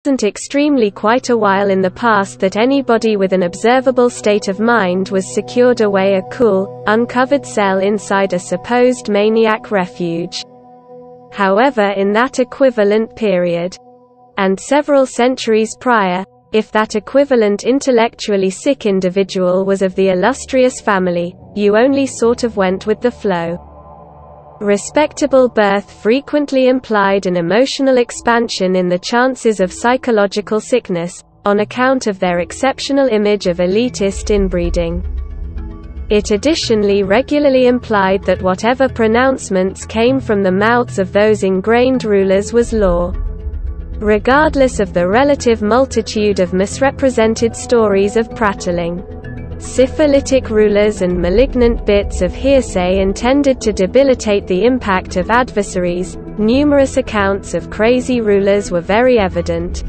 extremely quite a while in the past that anybody with an observable state of mind was secured away a cool, uncovered cell inside a supposed maniac refuge. However, in that equivalent period, and several centuries prior, if that equivalent intellectually sick individual was of the illustrious family, you only sort of went with the flow. Respectable birth frequently implied an emotional expansion in the chances of psychological sickness, on account of their exceptional image of elitist inbreeding. It additionally regularly implied that whatever pronouncements came from the mouths of those ingrained rulers was law. Regardless of the relative multitude of misrepresented stories of prattling, syphilitic rulers and malignant bits of hearsay intended to debilitate the impact of adversaries, numerous accounts of crazy rulers were very evident.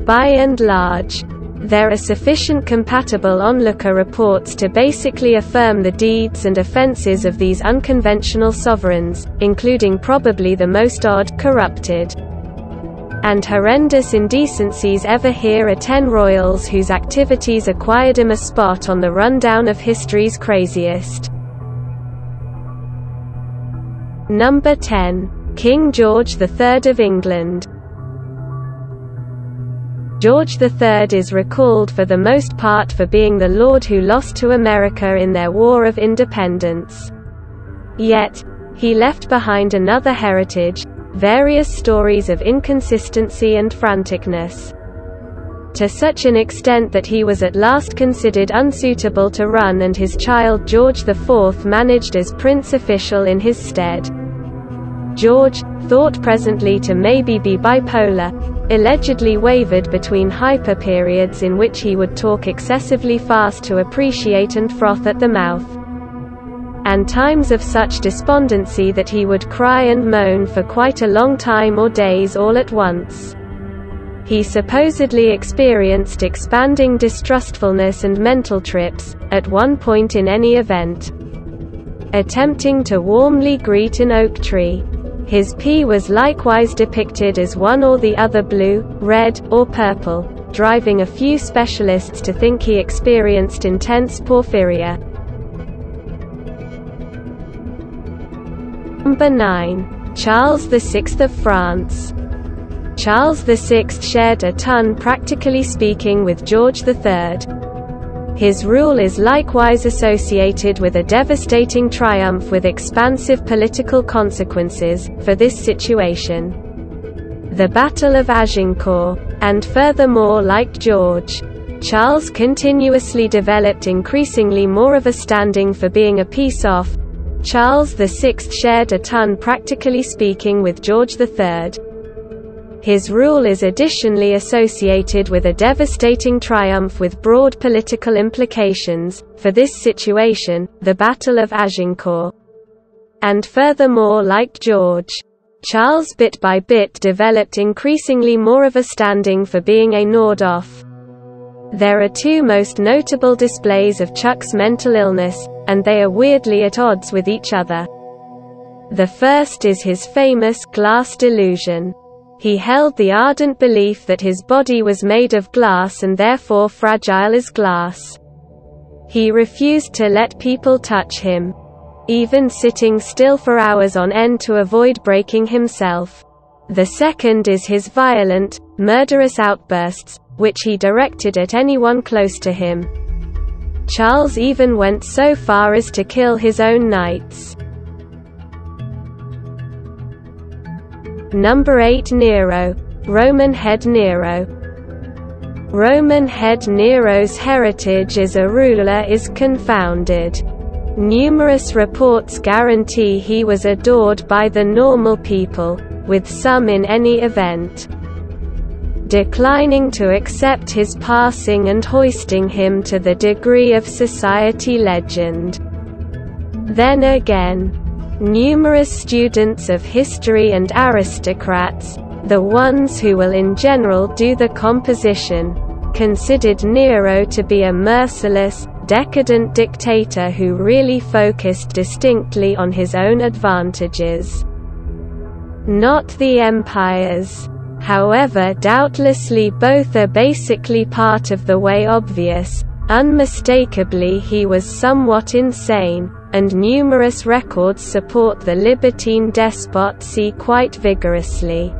By and large, there are sufficient compatible onlooker reports to basically affirm the deeds and offenses of these unconventional sovereigns, including probably the most odd, corrupted, and horrendous indecencies ever here are 10 royals whose activities acquired him a spot on the rundown of history's craziest. Number 10. King George III of England. George III is recalled for the most part for being the lord who lost to America in their War of Independence. Yet, he left behind another heritage, various stories of inconsistency and franticness, to such an extent that he was at last considered unsuitable to run, and his child George IV managed as prince official in his stead. George, thought presently to maybe be bipolar, allegedly wavered between hyper periods in which he would talk excessively fast to appreciate and froth at the mouth, and times of such despondency that he would cry and moan for quite a long time or days all at once. He supposedly experienced expanding distrustfulness and mental trips, at one point in any event, attempting to warmly greet an oak tree. His pee was likewise depicted as one or the other blue, red, or purple, driving a few specialists to think he experienced intense porphyria. Number 9. Charles VI of France. Charles VI shared a ton, practically speaking, with George III. His rule is likewise associated with a devastating triumph with expansive political consequences, for this situation, the Battle of Agincourt. And furthermore, like George, Charles continuously developed increasingly more of a standing for being a piece-off. Charles VI shared a ton, practically speaking, with George III. His rule is additionally associated with a devastating triumph with broad political implications, for this situation, the Battle of Agincourt. And furthermore, like George, Charles bit by bit developed increasingly more of a standing for being a gnawed-off. There are two most notable displays of Chuck's mental illness, and they are weirdly at odds with each other. The first is his famous glass delusion. He held the ardent belief that his body was made of glass and therefore fragile as glass. He refused to let people touch him, even sitting still for hours on end to avoid breaking himself. The second is his violent, murderous outbursts, which he directed at anyone close to him. Charles even went so far as to kill his own knights. Number 8. Nero. Roman head Nero. Roman head Nero's heritage as a ruler is confounded. Numerous reports guarantee he was adored by the normal people, with some in any event declining to accept his passing and hoisting him to the degree of society legend. Then again, numerous students of history and aristocrats, the ones who will in general do the composition, considered Nero to be a merciless, decadent dictator who really focused distinctly on his own advantages, not the empire's. However, doubtlessly both are basically part of the way obvious. Unmistakably he was somewhat insane, and numerous records support the libertine despoty quite vigorously.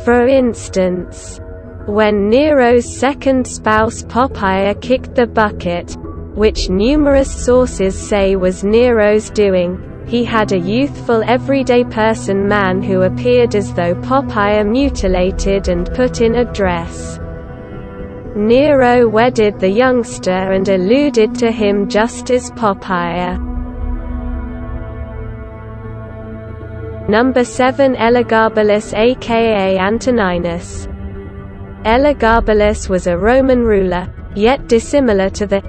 For instance, when Nero's second spouse Poppaea kicked the bucket, which numerous sources say was Nero's doing, he had a youthful everyday person man who appeared as though Poppaea mutilated and put in a dress. Nero wedded the youngster and alluded to him just as Poppaea. Number 7. Elagabalus aka Antoninus. Elagabalus was a Roman ruler, yet dissimilar to the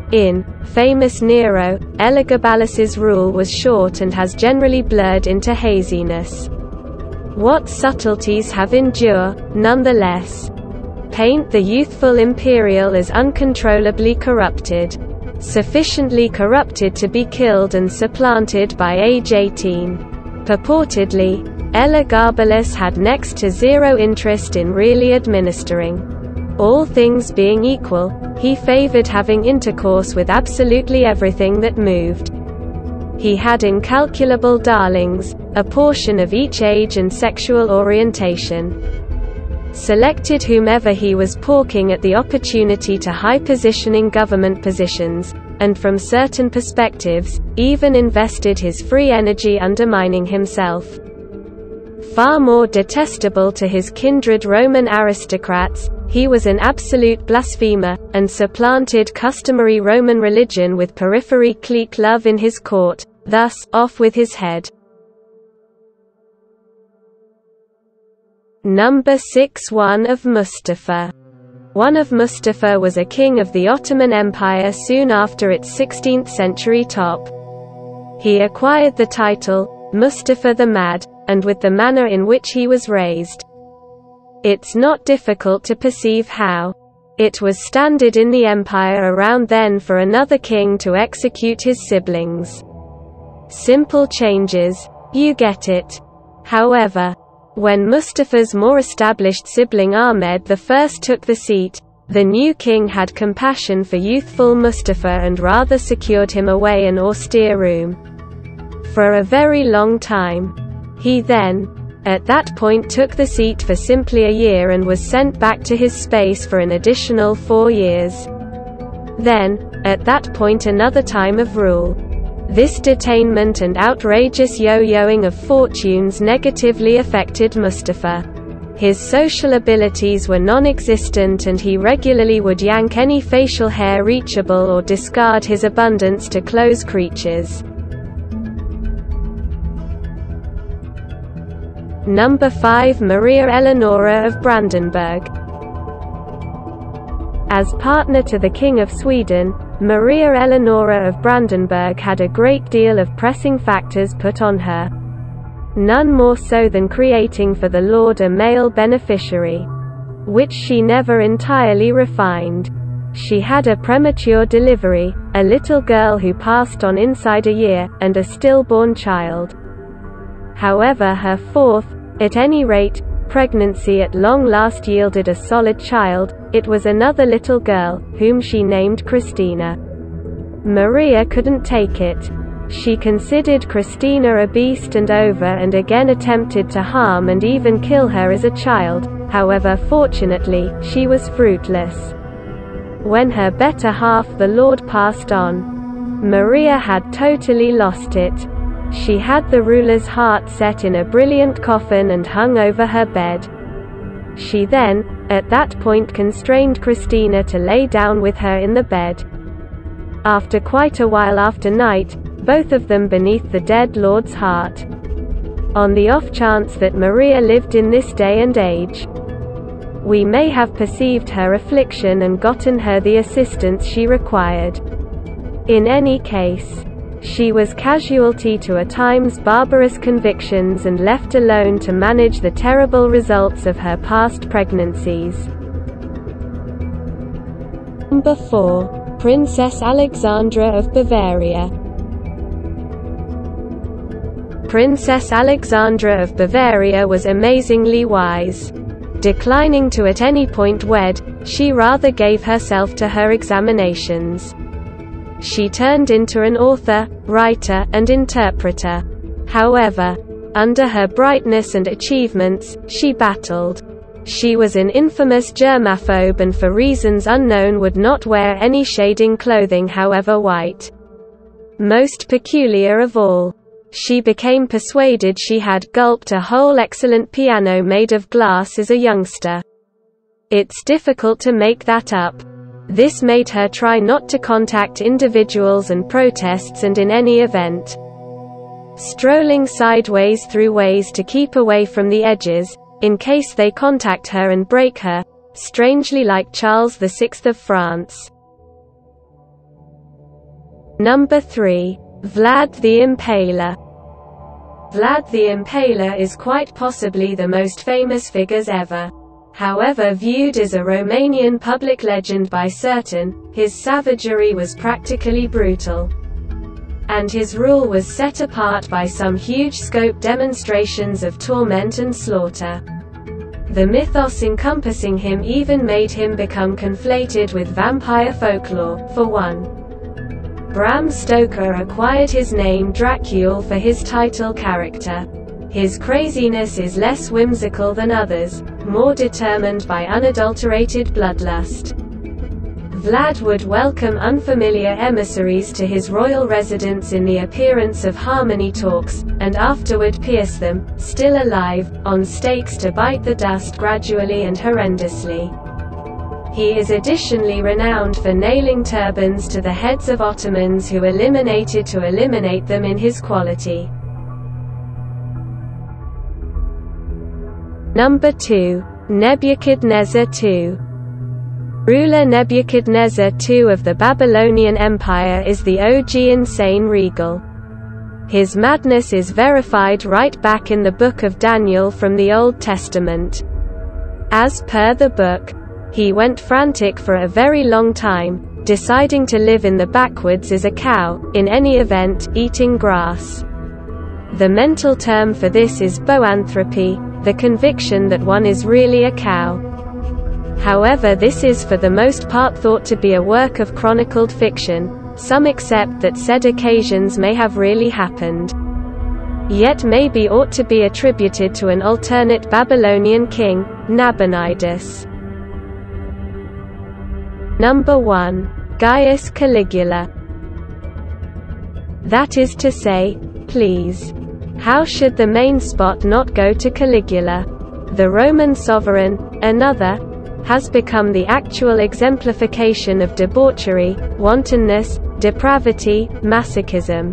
famous Nero. Elagabalus's rule was short and has generally blurred into haziness. What subtleties have endured, nonetheless, paint the youthful imperial as uncontrollably corrupted. Sufficiently corrupted to be killed and supplanted by age 18. Purportedly, Elagabalus had next to zero interest in really administering. All things being equal, he favored having intercourse with absolutely everything that moved. He had incalculable darlings, a portion of each age and sexual orientation. Selected whomever he was porking at the opportunity to high-positioning government positions, and from certain perspectives, even invested his free energy undermining himself. Far more detestable to his kindred Roman aristocrats, he was an absolute blasphemer, and supplanted customary Roman religion with periphery clique love in his court, thus, off with his head. Number 6. One of Mustafa. One of Mustafa was a king of the Ottoman Empire soon after its 16th century top. He acquired the title, Mustafa the Mad, and with the manner in which he was raised, it's not difficult to perceive how it was standard in the empire around then for another king to execute his siblings. Simple changes, you get it. However, when Mustafa's more established sibling Ahmed I took the seat, the new king had compassion for youthful Mustafa and rather secured him away in an austere room for a very long time. He then, at that point, took the seat for simply a year and was sent back to his space for an additional 4 years. Then, at that point, another time of rule. This detainment and outrageous yo-yoing of fortunes negatively affected Mustafa. His social abilities were non-existent and he regularly would yank any facial hair reachable or discard his abundance to close creatures. Number 5. Maria Eleonora of Brandenburg. As partner to the King of Sweden, Maria Eleonora of Brandenburg had a great deal of pressing factors put on her. None more so than creating for the Lord a male beneficiary, which she never entirely refined. She had a premature delivery, a little girl who passed on inside a year, and a stillborn child. However, her fourth, at any rate, pregnancy at long last yielded a solid child. It was another little girl, whom she named Christina. Maria couldn't take it. She considered Christina a beast and over and again attempted to harm and even kill her as a child. However, fortunately, she was fruitless. When her better half, the Lord, passed on, Maria had totally lost it. She had the ruler's heart set in a brilliant coffin and hung over her bed. She then, at that point, constrained Christina to lay down with her in the bed. After quite a while after night, both of them beneath the dead Lord's heart. On the off chance that Maria lived in this day and age, we may have perceived her affliction and gotten her the assistance she required. In any case, she was casualty to at times barbarous convictions and left alone to manage the terrible results of her past pregnancies. Number 4. Princess Alexandra of Bavaria. Princess Alexandra of Bavaria was amazingly wise. Declining to at any point wed, she rather gave herself to her examinations. She turned into an author, writer, and interpreter. However, under her brightness and achievements, she battled. She was an infamous germaphobe and for reasons unknown would not wear any shading clothing however white. Most peculiar of all, she became persuaded she had gulped a whole excellent piano made of glass as a youngster. It's difficult to make that up. This made her try not to contact individuals and protests and in any event, strolling sideways through ways to keep away from the edges, in case they contact her and break her, strangely like Charles VI of France. Number 3. Vlad the Impaler. Vlad the Impaler is quite possibly the most famous figure ever. However viewed as a Romanian public legend by certain, his savagery was practically brutal. And his rule was set apart by some huge-scope demonstrations of torment and slaughter. The mythos encompassing him even made him become conflated with vampire folklore. For one, Bram Stoker acquired his name Dracula for his title character. His craziness is less whimsical than others, more determined by unadulterated bloodlust. Vlad would welcome unfamiliar emissaries to his royal residence in the appearance of harmony talks, and afterward pierce them, still alive, on stakes to bite the dust gradually and horrendously. He is additionally renowned for nailing turbans to the heads of Ottomans who eliminated to eliminate them in his quality. Number 2. Nebuchadnezzar II. Ruler Nebuchadnezzar II of the Babylonian Empire is the OG insane regal. His madness is verified right back in the Book of Daniel from the Old Testament. As per the book, he went frantic for a very long time, deciding to live in the backwoods as a cow, in any event, eating grass. The mental term for this is boanthropy, the conviction that one is really a cow. However, this is for the most part thought to be a work of chronicled fiction. Some accept that said occasions may have really happened, yet maybe ought to be attributed to an alternate Babylonian king, Nabonidus. Number 1. Gaius Caligula. That is to say, please, how should the main spot not go to Caligula? The Roman sovereign, another, has become the actual exemplification of debauchery, wantonness, depravity, masochism,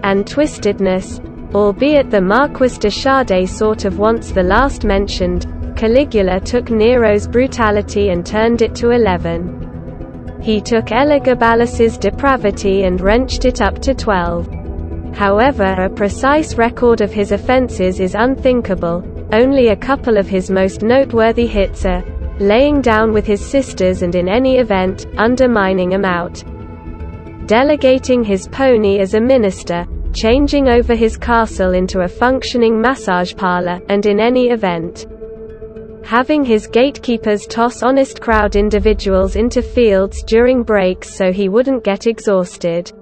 and twistedness, albeit the Marquis de Sade sort of wants the last mentioned. Caligula took Nero's brutality and turned it to 11. He took Elagabalus's depravity and wrenched it up to 12. However, a precise record of his offenses is unthinkable. Only a couple of his most noteworthy hits are laying down with his sisters and in any event, undermining him out, delegating his pony as a minister, changing over his castle into a functioning massage parlor, and in any event, having his gatekeepers toss honest crowd individuals into fields during breaks so he wouldn't get exhausted.